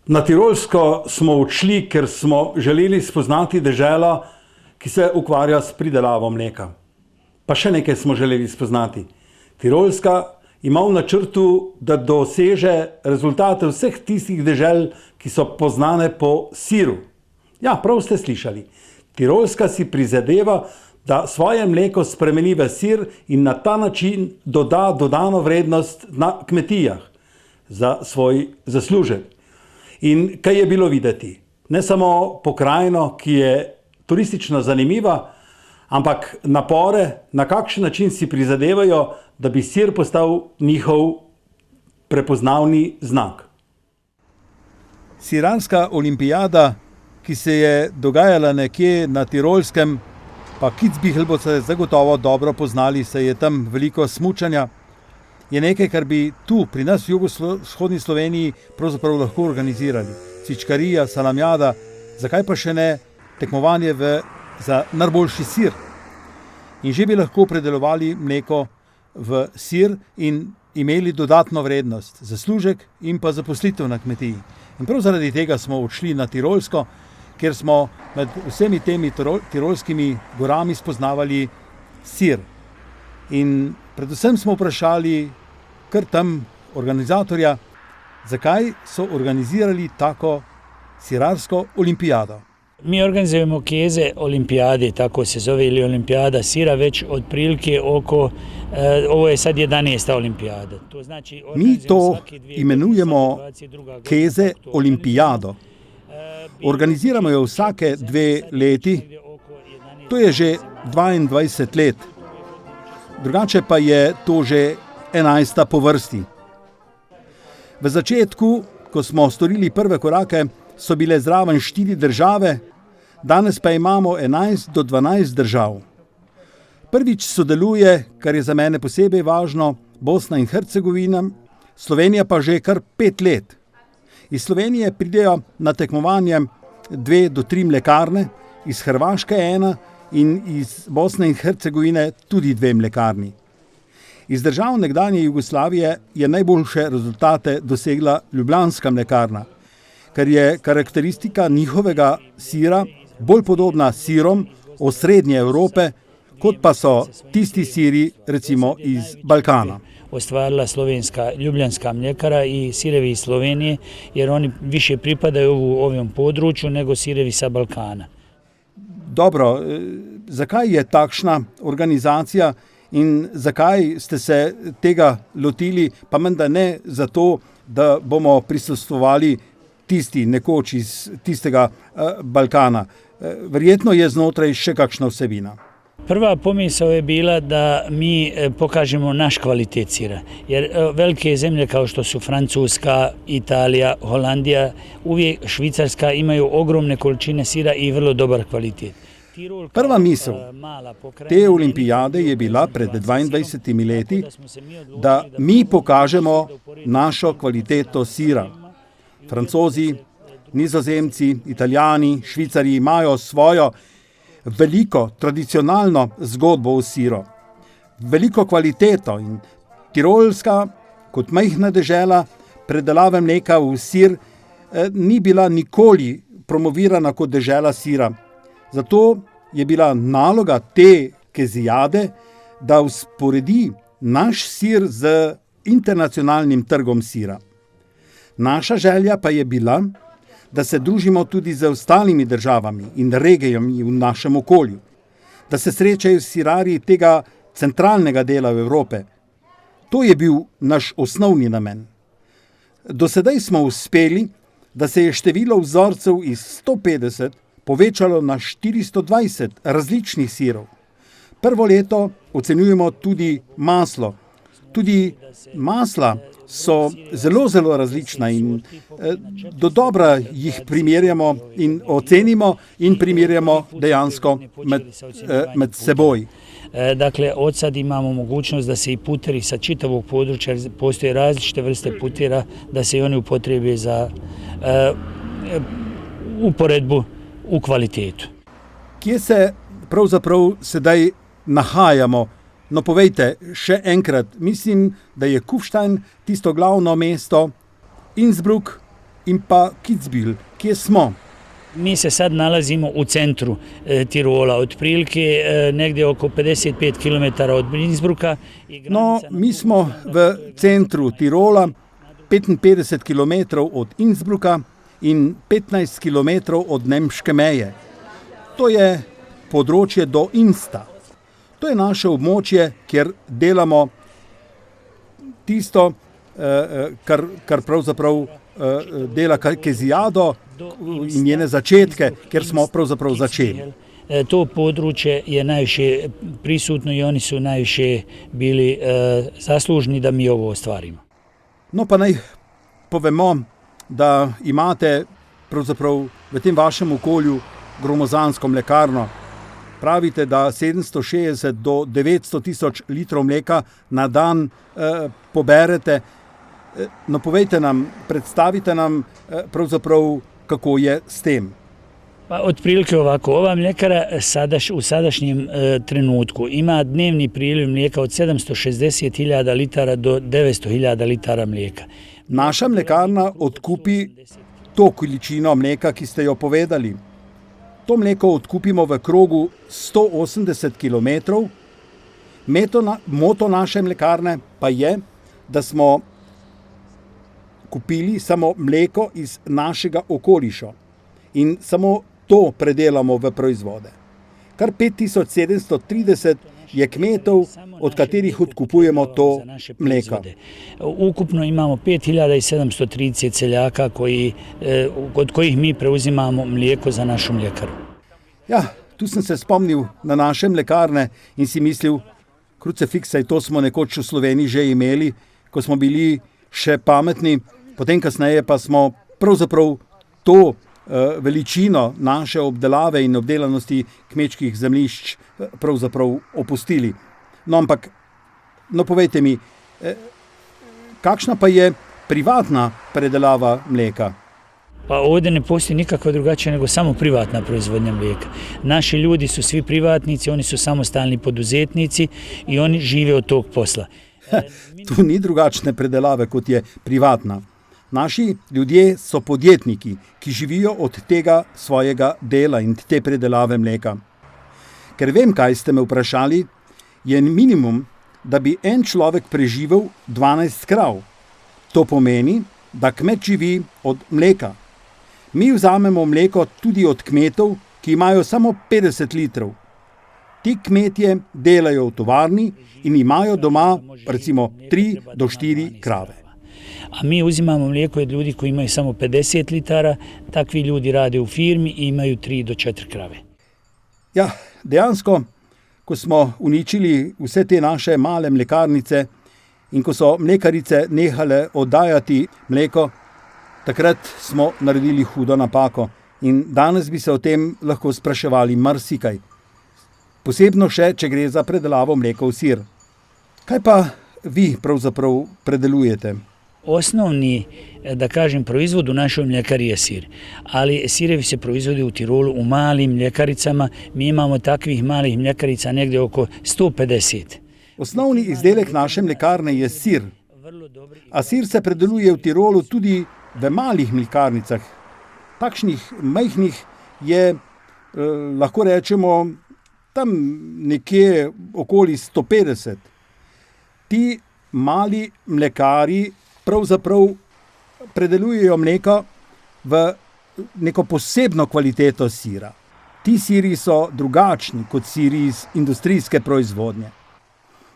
Na Tirolsko smo odšli, ker smo želeli spoznati deželo, ki se ukvarja s pridelavo mleka. Pa še nekaj smo želeli spoznati. Tirolska ima v načrtu, da doseže rezultate vseh tistih dežel, ki so poznane po siru. Ja, prav ste slišali. Tirolska si prizadeva, da svoje mleko spremeni v sir in na ta način doda dodano vrednost na kmetijah za svoj zaslužek. In kaj je bilo videti? Ne samo pokrajino, ki je turistično zanimiva, ampak napore, na kakšen način si prizadevajo, da bi sir postal njihov prepoznavni znak. Sirarska olimpijada, ki se je dogajala nekje na Tirolskem, pa Kitzbühel boste zagotovo dobro poznali, se je tam veliko smučanja, je nekaj, kar bi tu, pri nas v jugovzhodni Sloveniji, pravzaprav lahko organizirali. Cvičkarija, salamjada, zakaj pa še ne tekmovanje za najboljši sir. In že bi lahko predelovali mleko v sir in imeli dodatno vrednost, zaslužek in pa zaposlitev na kmetiji. In prav zaradi tega smo odšli na Tirolsko, kjer smo med vsemi temi tirolskimi gorami spoznavali sir. In predvsem smo vprašali kar tam organizatorja, zakaj so organizirali tako sirarsko olimpijado. Mi organizujemo Keze olimpijade, tako se zove, ili olimpijada sira, već otprilike oko, ovo je sad 11. olimpijada. To znači, mi to imenujemo Keze olimpijado. Organiziramo jo vsake 2 leti, to je že 22 let. Drugače pa je to že 11. po vrsti. V začetku, ko smo storili prve korake, so bile zraven 4 države, danes pa imamo 11 do 12 držav. Prvič sodeluje, kar je za mene posebej važno, Bosna in Hercegovina, Slovenija pa že kar 5 let. Iz Slovenije pridejo na tekmovanje 2 do 3 mlekarne, iz Hrvaške 1 in iz Bosne in Hercegovine tudi 2 mlekarni. Iz držav nekdanje Jugoslavije je najboljše rezultate dosegla ljubljanska mlekarna, kar je karakteristika njihovega sira bolj podobna sirom osrednje Evrope, kot pa so tisti siri recimo iz Balkana. Ostvarila slovenska ljubljanska mljekara i sirevi iz Slovenije, jer oni više pripadaju u ovom području nego sirevi sa Balkana. Dobro, zakaj je takšna organizacija in zakaj ste se tega lotili, pa menda ne zato, da bomo prisostvovali tisti nekoč iz tistega Balkana. Verjetno je znotraj še kakšna vsebina. Prva pomisao je bila da mi pokažemo naš kvalitet sira, jer velike zemlje kao što su Francuska, Italija, Holandija, uvijek Švicarska imaju ogromne količine sira i vrlo dobar kvalitet. Prva misel te olimpijade je bila pred 22 leti, da mi pokažemo našo kvaliteto sira. Francozi, Nizozemci, Italijani, Švicari imajo svojo veliko tradicionalno zgodbo o siru, veliko kvaliteto in Tirolska kot majhna dežela predelave mleka v sir ni bila nikoli promovirana kot dežela sira. Zato je bila naloga te kezijade, da usporedi naš sir z internacionalnim trgom sira. Naša želja pa je bila, da se družimo tudi z ostalimi državami in regijami v našem okolju, da se srečajo sirarji tega centralnega dela Evrope. To je bil naš osnovni namen. Do sedaj smo uspeli, da se je število vzorcev iz 150 povečalo na 420 različnih sirov. Prvo leto ocenjujemo tudi maslo. Tudi masla so zelo, zelo različna in do dobra jih primerjamo in ocenimo in primerjamo dejansko med seboj. Dakle, od sad imamo mogućnost da se i puteri sa čitavog područja, postoje različite vrste putera, da se i oni upotrebe za uporedbu v kvalitetu. Kje se pravzaprav sedaj nahajamo? No, povejte še enkrat, mislim, da je Kufstein tisto glavno mesto, Innsbruck in pa Kitzbühel, kje smo? Mi se sad nalazimo u centru Tirola, otprilike negdje oko 55 km od Innsbrucka. No, mi smo v centru Tirola, 55 km od Innsbrucka in 15 km od nemške meje. To je področje do Insta. To je naše območje, kjer delamo tisto, kar pravzaprav dela Kezijado in njene začetke, kjer smo pravzaprav začeli. To područje je najviše prisutno i oni su najviše bili zaslužni da mi ovo ostvarimo. No pa naj povemo, da imate pravzaprav v tem vašem okolju gromozansko mlekarno. Pravite, da 760 do 900 tisoč litrov mleka na dan poberete. No, povejte nam, predstavite nam pravzaprav, kako je s tem. Pa otprilike ovako, ova mljekara u sadašnjem trenutku ima dnevni priliv mlijeka od 760.000 litara do 900.000 litara mlijeka. Naša mlekarna odkupi to količino mleka, ki ste jo povedali. To mleko odkupimo v krogu 180 km. Moto naše mlekarne pa je, da smo kupili samo mleko iz našega okoliša in samo to predelamo v proizvode. Kar 5730 je kmetov, od katerih odkupujemo to mleko. Ukupno imamo 5730 seljaka od kojih mi preuzimamo mlijeko za našu mljekaru. Ja, tu sem se spomnil na naše mlekarne in si mislil, krucefiksaj, to smo nekoč v Sloveniji že imeli, ko smo bili še pametni, potem kasneje pa smo pravzaprav to veličino naše obdelave in obdelanosti kmečkih zemljišč pravzaprav opustili. No, ampak, povejte mi, kakšna pa je privatna predelava mleka? Pa ovdje ne postoji nikakva drugačija nego samo privatna proizvodnja mlijeka. Naši ljudi su svi privatnici, oni su samostalni poduzetnici i oni žive od tog posla. Tu ni drugačne predelave, kot je privatna. Naši ljudje so podjetniki, ki živijo od tega svojega dela in te predelave mleka. Ker vem, kaj ste me vprašali, je minimum, da bi en človek preživel 12 krav. To pomeni, da kmet živi od mleka. Mi vzamemo mleko tudi od kmetov, ki imajo samo 50 litrov. Ti kmetje delajo v tovarni in imajo doma recimo 3 do 4 krave. A mi uzimamo mlijeko od ljudi koji imaju samo 50 litara, takvi ljudi rade u firmi i imaju 3 do 4 krave. Ja, dejansko, ko smo uničili vse te naše male mlekarnice in ko so mlekarice nehale oddajati mleko, takrat smo naredili hudo napako in danes bi se o tem lahko spraševali marsikaj. Posebno še, če gre za predelavo mleka v sir. Kaj pa vi pravzaprav predelujete? Osnovni, da kažem, proizvod u našoj mljekari je sir, ali sirevi se proizvode u Tirolu u malim mljekaricama. Mi imamo takvih malih mljekarica negdje oko 150. Osnovni izdelek naše mlekarne je sir, a sir se predeluje v Tirolu tudi v malih mlekarnicah. Takšnih majhnih je, lahko rečemo, tam nekje okoli 150. Ti mali mlekari pravzaprav predelujejo mleko v neko posebno kvaliteto sira. Ti siri so drugačni kot siri iz industrijske proizvodnje.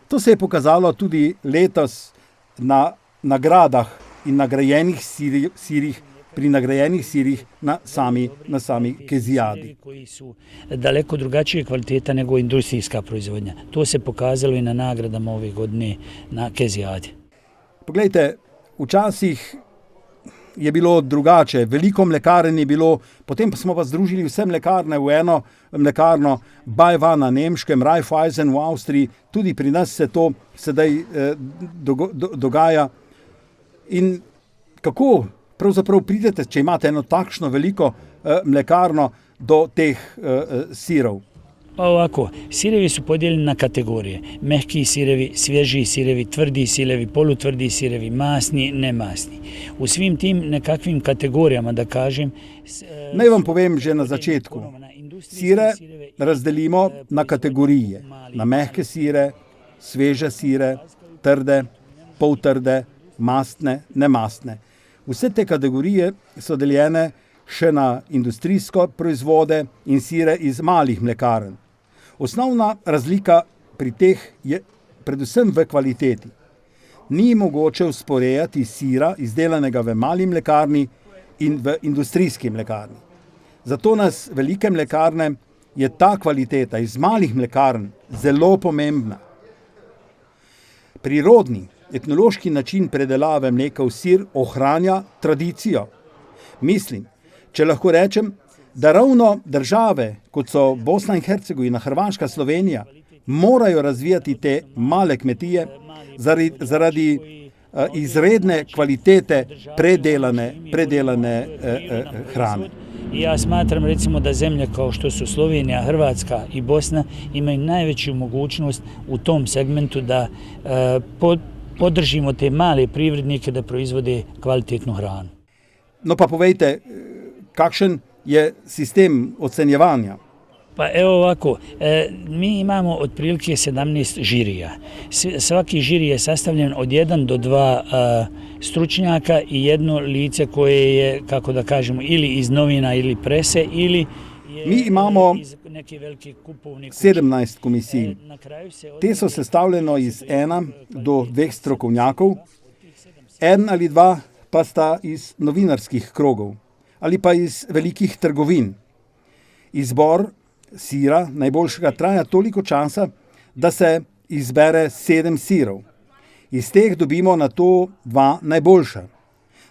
To se je pokazalo tudi letos na nagradah in nagrajenih sirih, pri nagrajenih sirih na sami Kezijadi. Koji su daleko drugačije kvaliteta nego industrijska proizvodnja. To se pokazalo i na nagradama ove godine na Kezijadi. Poglejte, včasih je bilo drugače, veliko mlekarn je bilo, potem pa smo pa združili vse mlekarne v eno mlekarno, BayWa na nemškem, Raiffeisen v Avstriji, tudi pri nas se to sedaj dogaja. In kako pravzaprav pridete, če imate eno takšno veliko mlekarno, do teh sirov? Pa ovako, sirevi su podijeljeni na kategorije. Mehki sirevi, svježi sirevi, tvrdi sirevi, polutvrdi sirevi, masni, nemasni. U svim tim nekakvim kategorijama, da kažem... Naj vam povem že na začetku. Sire razdelimo na kategorije. Na mehke sire, sveže sire, trde, poltrde, mastne, nemastne. Vse te kategorije so deljene še na industrijsko proizvode in sire iz malih mlekarn. Osnovna razlika pri teh je predvsem v kvaliteti. Ni mogoče usporejati sira, izdelanega v mali mlekarni in v industrijski mlekarni. Zato nas velike mlekarne je ta kvaliteta iz malih mlekarn zelo pomembna. Prirodni, etnološki način predelave mleka v sir ohranja tradicijo. Mislim, če lahko rečem, da ravno države, kot so Bosna in Hercegovina, Hrvaška, Slovenija, morajo razvijati te male kmetije zaradi izredne kvalitete predelane hrane. Ja smatram recimo da zemlje kao što su Slovenija, Hrvatska i Bosna imaju najveću mogućnost u tom segmentu da podržimo te male privrednike da proizvode kvalitetnu hranu. No pa povejte, kakšen je sistem ocenjevanja? Pa evo ovako, mi imamo otprilike 17 žirija. Svaki žiri je sastavljen od 1 do 2 stručnjaka i jedno lice koje je, kako da kažemo, ili iz novina ili prese, ili mi imamo 17 komisij. Te so sestavljeno iz 1 do 2 strokovnjakov, 1 ali 2 pa sta iz novinarskih krogov ali pa iz velikih trgovin. Izbor sira najboljšega traja toliko časa, da se izbere 7 sirov. Iz teh dobimo na to 2 najboljša.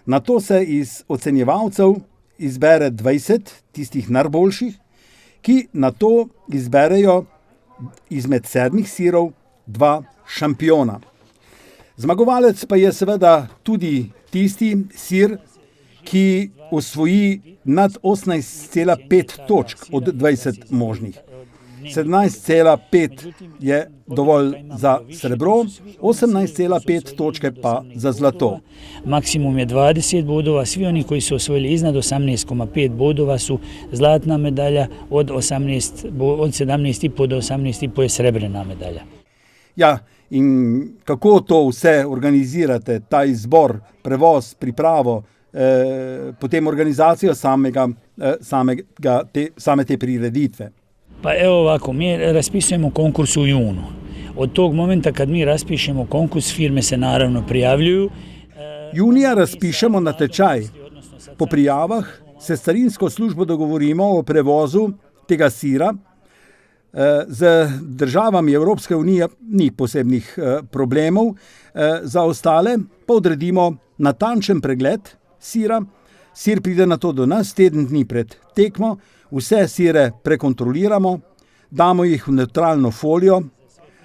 Na to se iz ocenjevalcev izbere 20 tistih najboljših, ki na to izberejo izmed 7 sirov 2 šampiona. Zmagovalec pa je seveda tudi tisti sir, ki osvoji nad 18,5 točk od 20 možnih. 17,5 je dovolj za srebro, 18,5 točke pa za zlato. Maksimum je 20 bodova, svi oni koji su osvojili iznad 18,5 bodova su zlatna medalja, od 17,5 do 18,5 je srebrna medalja. Ja, in kako to vse organizirate, ta izbor, prevoz, pripravo, potem organizacijo same te prireditve? Pa evo ovako, mi raspisujemo konkurs u junu. Od tog momenta kad mi raspišemo konkurs, firme se naravno prijavljuju. Junija raspišemo natečaj. Po prijavah se s carinsko službo dogovorimo o prevozu tega sira. Z državami Evropske unije ni posebnih problemov. Za ostale pa odredimo natančen pregled sira. Sir pride na to do nas teden dni pred tekmo. Vse sire prekontroliramo, damo jih v nevtralno folijo,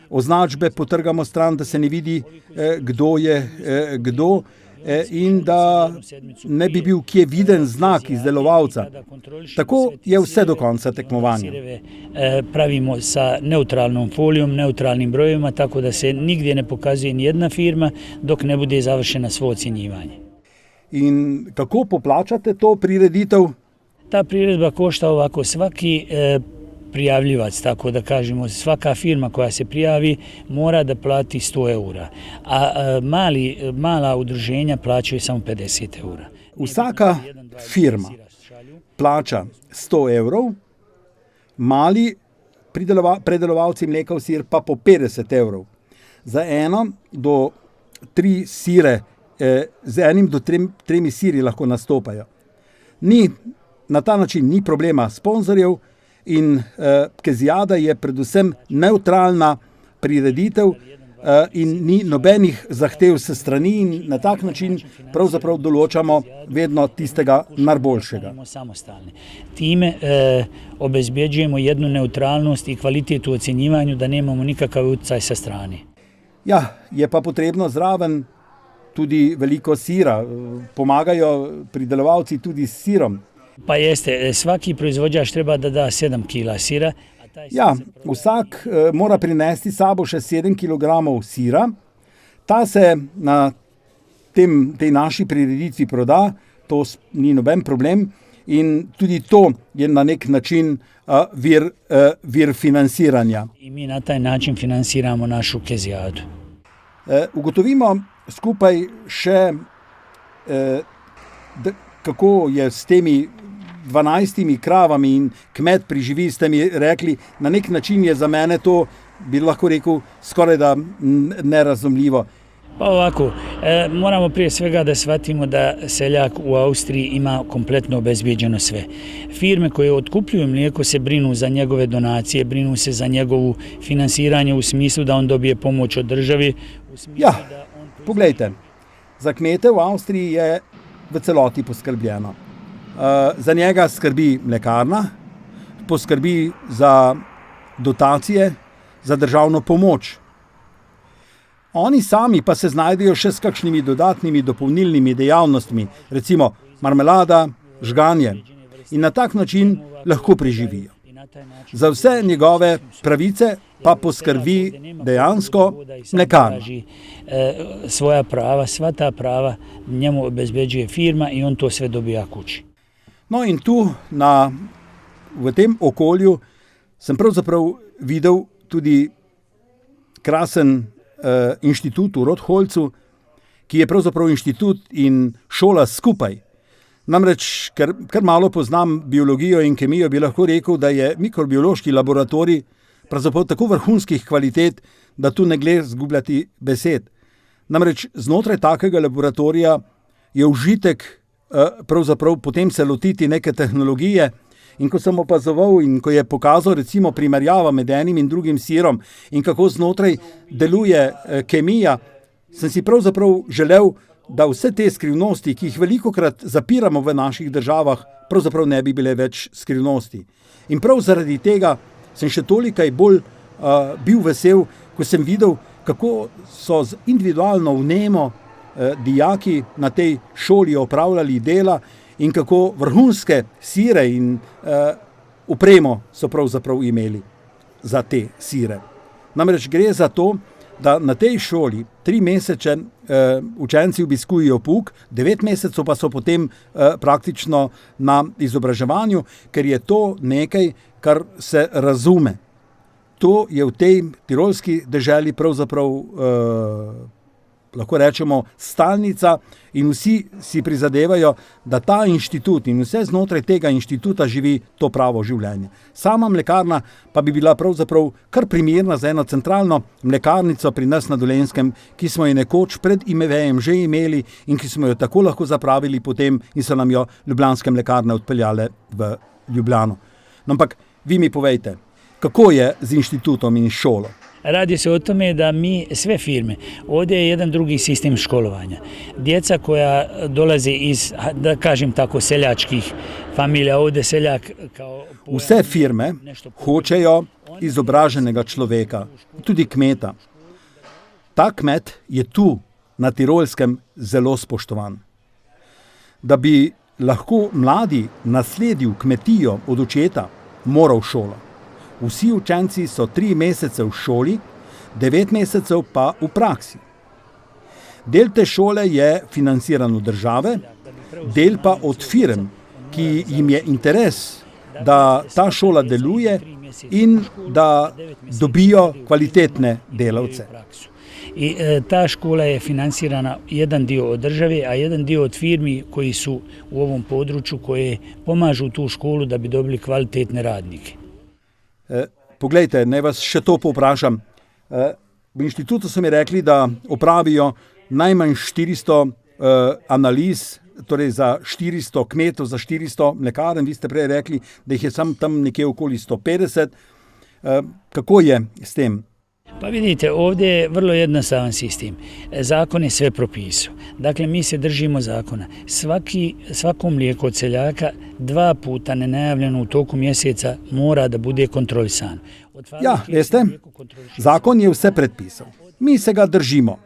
označbe potrgamo stran, da se ne vidi, kdo je kdo, in da ne bi bil kje viden znak izdelovalca. Tako je vse do konca tekmovanja. Pravimo sa neutralnom folijom, neutralnim brojevima, tako da se nigdje ne pokazuje nijedna firma dok ne bude završena svo ocjenjivanje. In kako poplačate to prireditev? Ta priredba košta ovako, svaki prijavljivac, tako da kažemo, svaka firma koja se prijavi mora da plati 100 eura, a mala udruženja plaćaju samo 50 eura. Vsaka firma plača 100 evrov, mali predelovalci mleka v sir pa po 50 evrov. Za 1 do 3 sire, z 1 do 3 siri lahko nastopajo. Na ta način ni problema sponzorjev in kezijada je predvsem neutralna prireditev in ni nobenih zahtev s strani in na tak način pravzaprav določamo vedno tistega najboljšega. Time obezbeđujemo jednu neutralnost i kvalitet u ocjenjivanju, da nemamo nikakav utjecaj sa strane. Ja, je pa potrebno zraven tudi veliko sira. Pomagajo pridelovalci tudi s sirom. Pa jeste, svaki proizvođač treba da da 7 kila sira. Ja, vsak mora prinesti sabo še 7 kilogramov sira. Ta se na tej naši prireditvi proda, to ni noben problem in tudi to je na nek način vir financiranja. I mi na taj način financiramo našu kezijadu. Ugotovimo skupaj še, kako je s temi 12 kravami in kmet priživi, ste mi rekli, na nek način je za mene to, bi lahko rekel, skoraj da nerazumljivo. Pa ovako, moramo prije svega da shvatimo da seljak u Austriji ima kompletno obezbijeđeno sve. Firme koje otkupljuju mlijeko se brinu za njegove donacije, brinu se za njegovu finansiranje u smislu da on dobije pomoć od državi. Ja, poglejte, za kmete v Avstriji je v celoti poskrbljeno. Za njega skrbi mlekarna, poskrbi za dotacije, za državno pomoč. Oni sami pa se znajdejo še s kakšnimi dodatnimi dopolnilnimi dejavnostmi, recimo marmelada, žganje, in na tak način lahko preživijo. Za vse njegove pravice pa poskrbi dejansko mlekarna. Svoja prava, sva ta prava njemu obezbeđuje firma i on to sve dobija kući. No in tu v tem okolju sem pravzaprav videl tudi krasen inštitut v Rotholzu, ki je pravzaprav inštitut in šola skupaj. Namreč, ker kar malo poznam biologijo in kemijo, bi lahko rekel, da je mikrobiološki laboratorij pravzaprav tako vrhunskih kvalitet, da tu ne gre zgubljati besed. Namreč, znotraj takega laboratorija je užitek pravzaprav potem se lotiti neke tehnologije. In ko sem opazoval in ko je pokazal recimo primerjava med enim in drugim sirom in kako znotraj deluje kemija, sem si pravzaprav želel, da vse te skrivnosti, ki jih velikokrat zapiramo v naših državah, pravzaprav ne bi bile več skrivnosti. In prav zaradi tega sem še tolikaj bolj bil vesel, ko sem videl, kako so individualno vnemo dijaki na tej šoli opravljali dela in kako vrhunske sire in opremo so pravzaprav imeli za te sire. Namreč gre za to, da na tej šoli 3 mesece učenci obiskujejo pouk, 9 mesecev pa so potem praktično na izobraževanju, ker je to nekaj, kar se razume. To je v tej tirolski deželi pravzaprav lahko rečemo stalnica in vsi si prizadevajo, da ta inštitut in vse znotraj tega inštituta živi to pravo življenje. Sama mlekarna pa bi bila pravzaprav kar primerna za eno centralno mlekarnico pri nas na Dolenjskem, ki smo jo nekoč pred IMV-jem že imeli in ki smo jo tako lahko zapravili potem in so nam jo ljubljanske mlekarne odpeljale v Ljubljano. No, ampak vi mi povejte, kako je z inštitutom in šolo? Radi se o tome da mi, sve firme, ovdje je jedan drugi sistem školovanja. Djeca koja dolaze iz, da kažem tako, seljačkih familija, ovdje seljak kao... Vse firme hočejo izobraženega človeka, tudi kmeta. Ta kmet je tu na Tirolskem zelo spoštovan. Da bi lahko mladi nasledil kmetijo od očeta, moral šolo. Vsi učenci so 3 mesece v šoli, 9 mesecev pa v praksi. Del te šole je financiran od države, del pa od firm, ki jim je interes, da ta šola deluje in da dobijo kvalitetne delavce. I ta škola je financirana jedan dio od države, a jedan dio od firmi koji su u ovom području koje pomažu tu školu da bi dobili kvalitetne radnike. Poglejte, naj vas še to povprašam. V inštitutu so mi rekli, da opravijo najmanj 400 analiz, torej za 400 kmetov, za 400 mlekarn. Vi ste prej rekli, da jih je tam nekje okoli 150. Kako je s tem? Pa vidite, ovdje je vrlo jednostavan sistem. Zakon je sve propisao. Dakle, mi se držimo zakona. Svako mlijeko od seljaka 2 puta nenajavljeno u toku mjeseca mora da bude kontrolisano. Ja, veste, zakon je vse predpisal. Mi se ga držimo.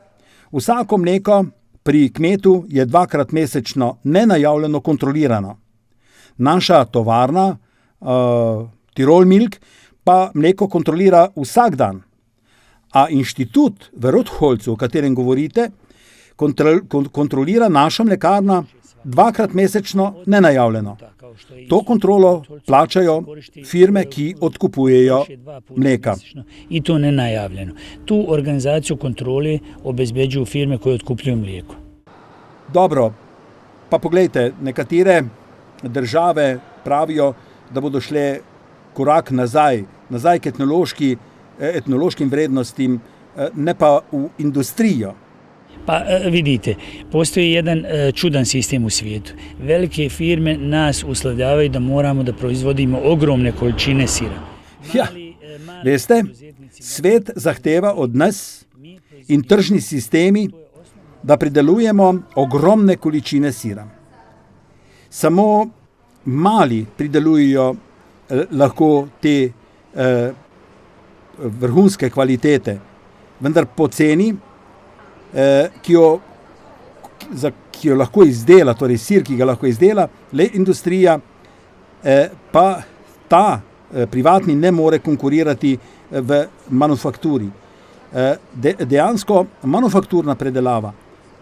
Vsako mleko pri kmetu je 2-krat mesečno nenajavljeno kontrolirano. Naša tovarna, Tirol Milk, pa mleko kontrolira vsak dan. A inštitut v Rotholcu, o katerem govorite, kontrolira naša mlekarna 2-krat mesečno nenajavljeno. To kontrolo plačajo firme, ki odkupujejo mleka. I to nenajavljeno. Tu organizaciju kontrole obezbeđuju firme koje otkupljuju mlijeko. Dobro, pa poglejte, nekatere države pravijo, da bodo šle korak nazaj k etnološkim vrednostim, ne pa v industrijo. Pa vidite, postoji jedan čudan sistem u svijetu. Velike firme nas uslovljavaju da moramo da proizvodimo ogromne količine sira. Ja, veste, svet zahteva od nas in tržni sistemi, da pridelujemo ogromne količine sira. Samo mali pridelujejo lahko te vrhunske kvalitete, vendar po ceni, ki jo lahko izdela, torej sir, ki ga lahko izdela, le industrija, pa ta privatni ne more konkurirati v manufakturi. Dejansko manufakturna predelava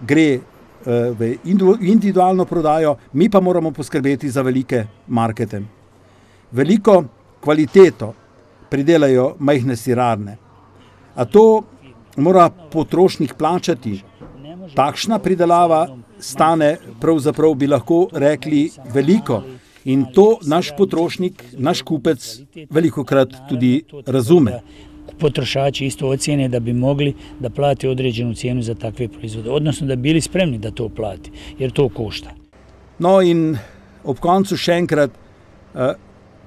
gre v individualno prodajo, mi pa moramo poskrbeti za velike markete. Veliko kvaliteto pridelajo majhne sirarne, a to mora potrošnik plačati. Takšna pridelava stane, pravzaprav bi lahko rekli, veliko. In to naš potrošnik, naš kupec velikokrat tudi razume. Potrošači isto ocijene da bi mogli da plati određenu cijenu za takve proizvode, odnosno da bili spremni da to plati, jer to košta. No in ob koncu še enkrat,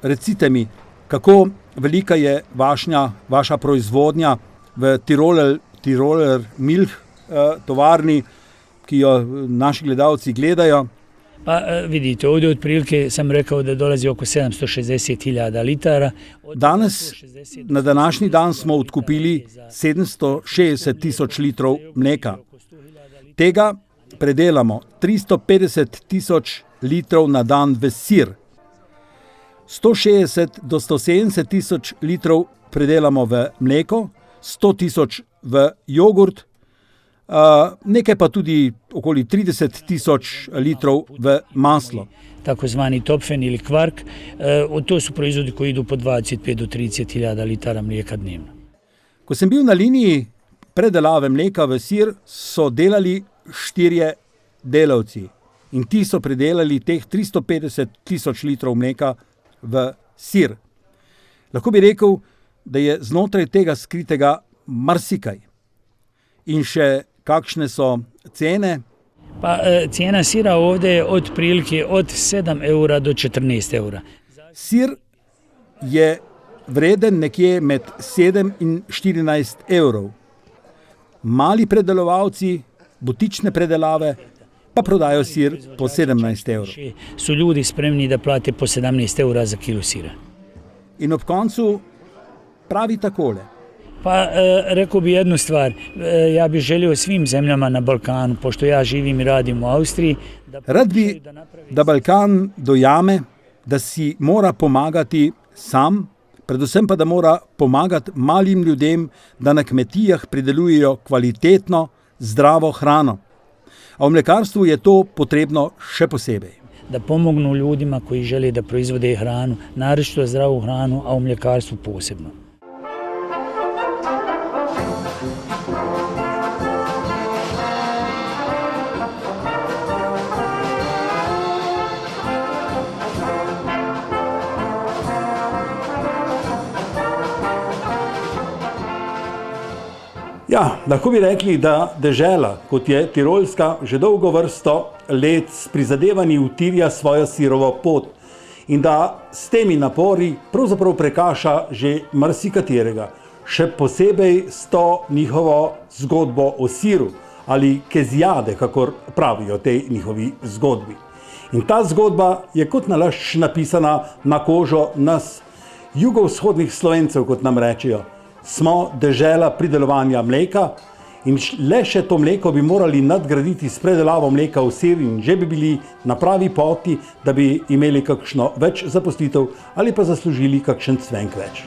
recite mi, kako velika je vaša proizvodnja v Tiroler Milch tovarni, ki jo naši gledalci gledajo? Pa vidite, ovdje otprilike sam rekao da dolazi oko 760.000 litara. Danes, na današnji dan smo odkupili 760.000 litrov mleka. Tega predelamo 350.000 litrov na dan v sir. 160 do 170.000 litrov predelamo v mleko, 100.000 v jogurt, nekaj pa tudi okoli 30.000 litrov v maslo. Takozvani topfen ili kvark, to su proizvodi koji idu po 25 do 30.000 litara mlijeka dnevno. Ko sem bil na liniji predelave mleka v sir, so delali 4 delavci in ti so predelali teh 350.000 litrov mleka v sir. Lahko bi rekel, da je znotraj tega skritega marsikaj. In še kakšne so cene? Pa cijena sira ovdje je otprilike od 7 eura do 14 eura. Sir je vreden nekje med 7 in 14 evrov. Mali predelovalci, butične predelave, pa prodajo sir po 17 evrov. Su ljudi spremni da plate po 17 eura za kilo sira. In ob koncu pravi takole. Pa rekao bi jednu stvar, ja bih želio svim zemljama na Balkanu, pošto ja živim i radim u Austriji. Rad bi, da Balkan dojame, da si mora pomagati sam, predvsem pa da mora pomagati malim ljudem, da na kmetijah pridelujejo kvalitetno, zdravo hrano. A v mlekarstvu je to potrebno še posebej. Da pomognu ljudima koji žele da proizvode hranu, naročito zdravu hranu, a u mljekarstvu posebno. Ja, lahko bi rekli, da dežela, kot je Tirolska, že dolgo vrsto let s prizadevanji utirja svojo sirovo pot in da s temi napori pravzaprav prekaša že marsikaterega, še posebej s to njihovo zgodbo o siru ali kezijade, kakor pravijo tej njihovi zgodbi. In ta zgodba je kot nalašč napisana na kožo nas, jugovzhodnih Slovencev, kot nam rečejo. Smo dežela pridelovanja mleka in le še to mleko bi morali nadgraditi s predelavo mleka v sir in že bi bili na pravi poti, da bi imeli kakšno več zaposlitev ali pa zaslužili kakšen cvenk več.